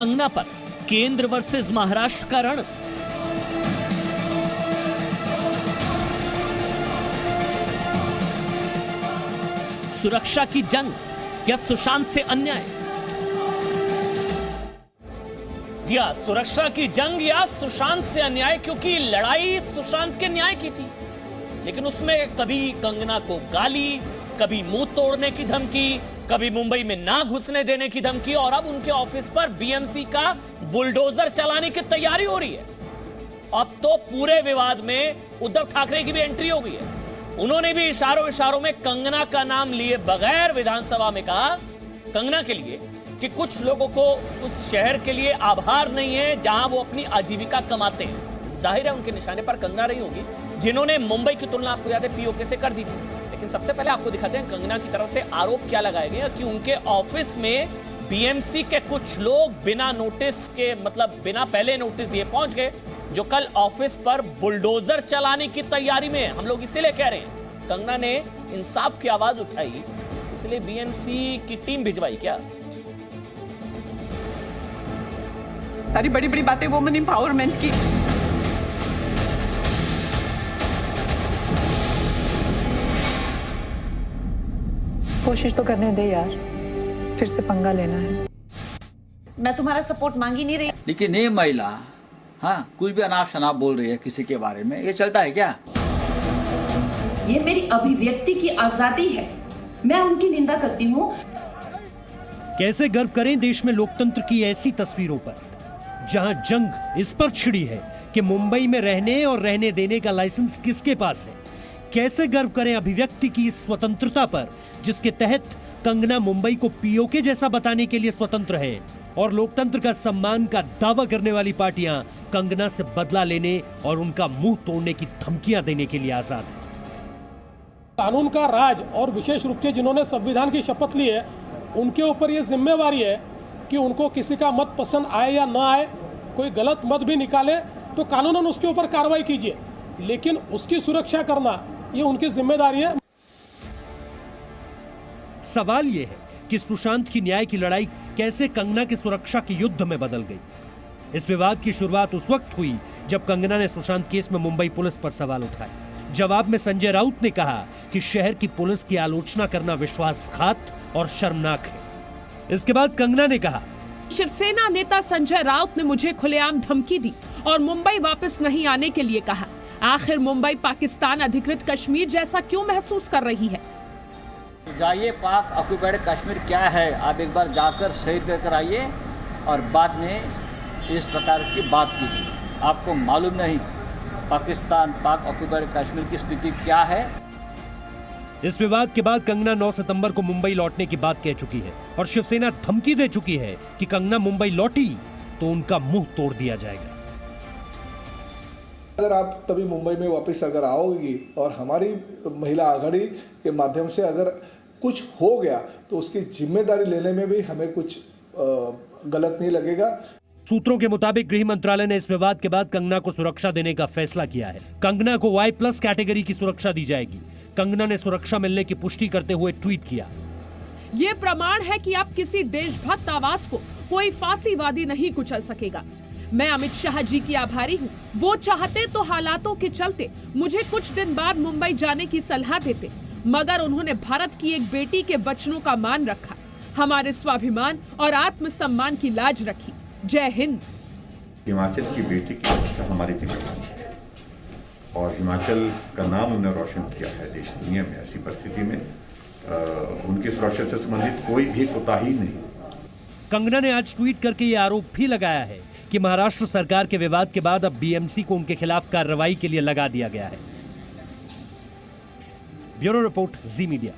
कंगना पर केंद्र वर्सेस महाराष्ट्र का रण। सुरक्षा की जंग या सुशांत से अन्याय? जी हां, सुरक्षा की जंग या सुशांत से अन्याय, क्योंकि लड़ाई सुशांत के न्याय की थी, लेकिन उसमें कभी कंगना को गाली, कभी मुंह तोड़ने की धमकी, कभी मुंबई में ना घुसने देने की धमकी, और अब उनके ऑफिस पर बीएमसी का बुलडोजर चलाने की तैयारी हो रही है। अब तो पूरे विवाद में उद्धव ठाकरे की भी एंट्री हो गई है। उन्होंने भी इशारों में कंगना का नाम लिए बगैर विधानसभा में कहा, कंगना के लिए, कि कुछ लोगों को उस शहर के लिए आभार नहीं है जहां वो अपनी आजीविका कमाते हैं। जाहिर है उनके निशाने पर कंगना रही होगी, जिन्होंने मुंबई की तुलना, आपको याद है, पीओके से कर दी थी। लेकिन सबसे पहले आपको दिखाते हैं कंगना की तरफ से आरोप क्या लगाए गए कि उनके ऑफिस में बीएमसी के कुछ लोग बिना नोटिस के, मतलब बिना पहले नोटिस दिए पहुंच गए, जो कल ऑफिस पर बुलडोजर चलाने की तैयारी में है। हम लोग इसीलिए कह रहे हैं, कंगना ने इंसाफ की आवाज उठाई, इसलिए बीएमसी की टीम भिजवाई क्या? सारी बड़ी बड़ी बातें वुमेन एम्पावरमेंट की। कोशिश तो करने दे यार, फिर से पंगा लेना है। मैं तुम्हारा सपोर्ट मांग ही नहीं रही। लेकिन ये महिला, हाँ, कुछ भी अनाप शनाप बोल रही है किसी के बारे में, ये चलता है क्या? ये मेरी अभिव्यक्ति की आजादी है, मैं उनकी निंदा करती हूँ। कैसे गर्व करें देश में लोकतंत्र की ऐसी तस्वीरों पर, जहां जंग इस पर छिड़ी है कि मुंबई में रहने और रहने देने का लाइसेंस किसके पास है। कैसे गर्व करें अभिव्यक्ति की इस स्वतंत्रता पर, जिसके तहत कंगना मुंबई को पीओके जैसा बताने के लिए स्वतंत्र है, और लोकतंत्र का सम्मान का दावा करने वाली पार्टियां कंगना से बदला लेने और उनका मुंह तोड़ने की धमकियां देने के लिए आजाद है। कानून का राज, और विशेष रूप से जिन्होंने संविधान की शपथ ली है, उनके ऊपर यह जिम्मेवारी है कि उनको किसी का मत पसंद आए या ना आए, कोई गलत मत भी निकाले तो कानूनन उसके ऊपर कार्रवाई कीजिए, लेकिन उसकी सुरक्षा करना ये उनकी जिम्मेदारी है। सवाल यह है कि सुशांत की न्याय की लड़ाई कैसे कंगना की सुरक्षा के युद्ध में बदल गई। इस विवाद की शुरुआत उस वक्त हुई जब कंगना ने सुशांत केस में मुंबई पुलिस पर सवाल उठाए। जवाब में संजय राउत ने कहा कि शहर की पुलिस की आलोचना करना विश्वासघात और शर्मनाक है। इसके बाद कंगना ने कहा, शिवसेना नेता संजय राउत ने मुझे खुलेआम धमकी दी और मुंबई वापस नहीं आने के लिए कहा। आखिर मुंबई पाकिस्तान अधिकृत कश्मीर जैसा क्यों महसूस कर रही है? जाइए, पाक ऑक्युपाइड कश्मीर क्या है, आप एक बार जाकर सही कर आइए, और बाद में इस प्रकार की बात कीजिए। आपको मालूम नहीं पाकिस्तान, पाक ऑक्युपाइड कश्मीर की स्थिति क्या है। इस विवाद के बाद कंगना 9 सितंबर को मुंबई लौटने की बात कह चुकी है, और शिवसेना धमकी दे चुकी है कि कंगना मुंबई लौटी तो उनका मुंह तोड़ दिया जाएगा। अगर आप तभी मुंबई में वापस अगर आओगी और हमारी महिला आघाड़ी के माध्यम से अगर कुछ हो गया तो उसकी जिम्मेदारी लेने में भी हमें कुछ गलत नहीं लगेगा। सूत्रों के मुताबिक गृह मंत्रालय ने इस विवाद के बाद कंगना को सुरक्षा देने का फैसला किया है। कंगना को Y+ कैटेगरी की सुरक्षा दी जाएगी। कंगना ने सुरक्षा मिलने की पुष्टि करते हुए ट्वीट किया, ये प्रमाण है कि अब किसी देशभक्त आवाज को कोई फांसीवादी नहीं कुचल सकेगा। मैं अमित शाह जी की आभारी हूँ। वो चाहते तो हालातों के चलते मुझे कुछ दिन बाद मुंबई जाने की सलाह देते, मगर उन्होंने भारत की एक बेटी के वचनों का मान रखा, हमारे स्वाभिमान और आत्मसम्मान की लाज रखी। जय हिंद। हिमाचल की बेटी की सुरक्षा हमारी जिम्मेदारी है, और हिमाचल का नाम उन्होंने रोशन किया है देश दुनिया में। ऐसी परिस्थिति में उनकी सुरक्षा से संबंधित कोई भी कोताही नहीं। कंगना ने आज ट्वीट करके ये आरोप भी लगाया है कि महाराष्ट्र सरकार के विवाद के बाद अब बीएमसी को उनके खिलाफ कार्रवाई के लिए लगा दिया गया है। ब्यूरो रिपोर्ट, जी मीडिया।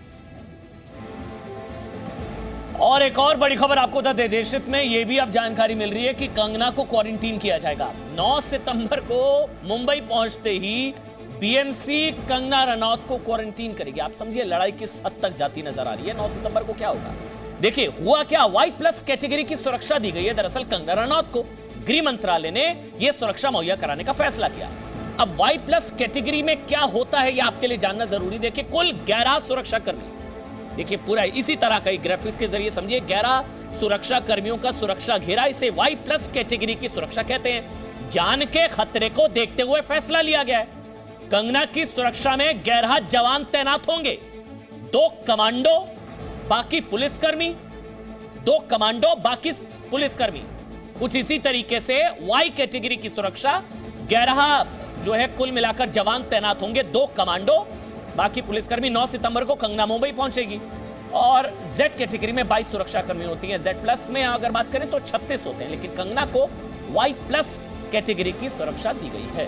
और एक और बड़ी खबर आपको बता दें, देश हित में यह भी अब जानकारी मिल रही है कि कंगना को क्वारंटीन किया जाएगा। 9 सितंबर को मुंबई पहुंचते ही बीएमसी कंगना रनौत को क्वारंटीन करेगी। आप समझिए लड़ाई किस हद तक जाती नजर आ रही है। 9 सितंबर को क्या होगा, देखिए हुआ क्या। Y+ कैटेगरी की सुरक्षा दी गई है दरअसल कंगना रनौत को। गृह मंत्रालय ने यह सुरक्षा मुहैया कराने का फैसला किया। अब Y+ कैटेगरी में क्या होता है यह आपके लिए जानना जरूरी। देखिए, कुल 11 सुरक्षा कर्मी देखिए पूरा इसी तरह का ग्राफिक्स के जरिए समझिए। 11 सुरक्षा कर्मियों का सुरक्षा घेरा, इसे Y+ कैटेगरी की सुरक्षा कहते हैं। जान के खतरे को देखते हुए फैसला लिया गया है। कंगना की सुरक्षा में 11 जवान तैनात होंगे, 2 कमांडो बाकी पुलिसकर्मी, 2 कमांडो बाकी पुलिसकर्मी। कुछ इसी तरीके से Y कैटेगरी की सुरक्षा 11 जो है कुल मिलाकर जवान तैनात होंगे, 2 कमांडो बाकी पुलिसकर्मी। 9 सितंबर को कंगना मुंबई पहुंचेगी। और Z कैटेगरी में 22 सुरक्षा कर्मी होती है। Z+ में अगर बात करें तो 36 होते हैं, लेकिन कंगना को Y+ कैटेगरी की सुरक्षा दी गई है।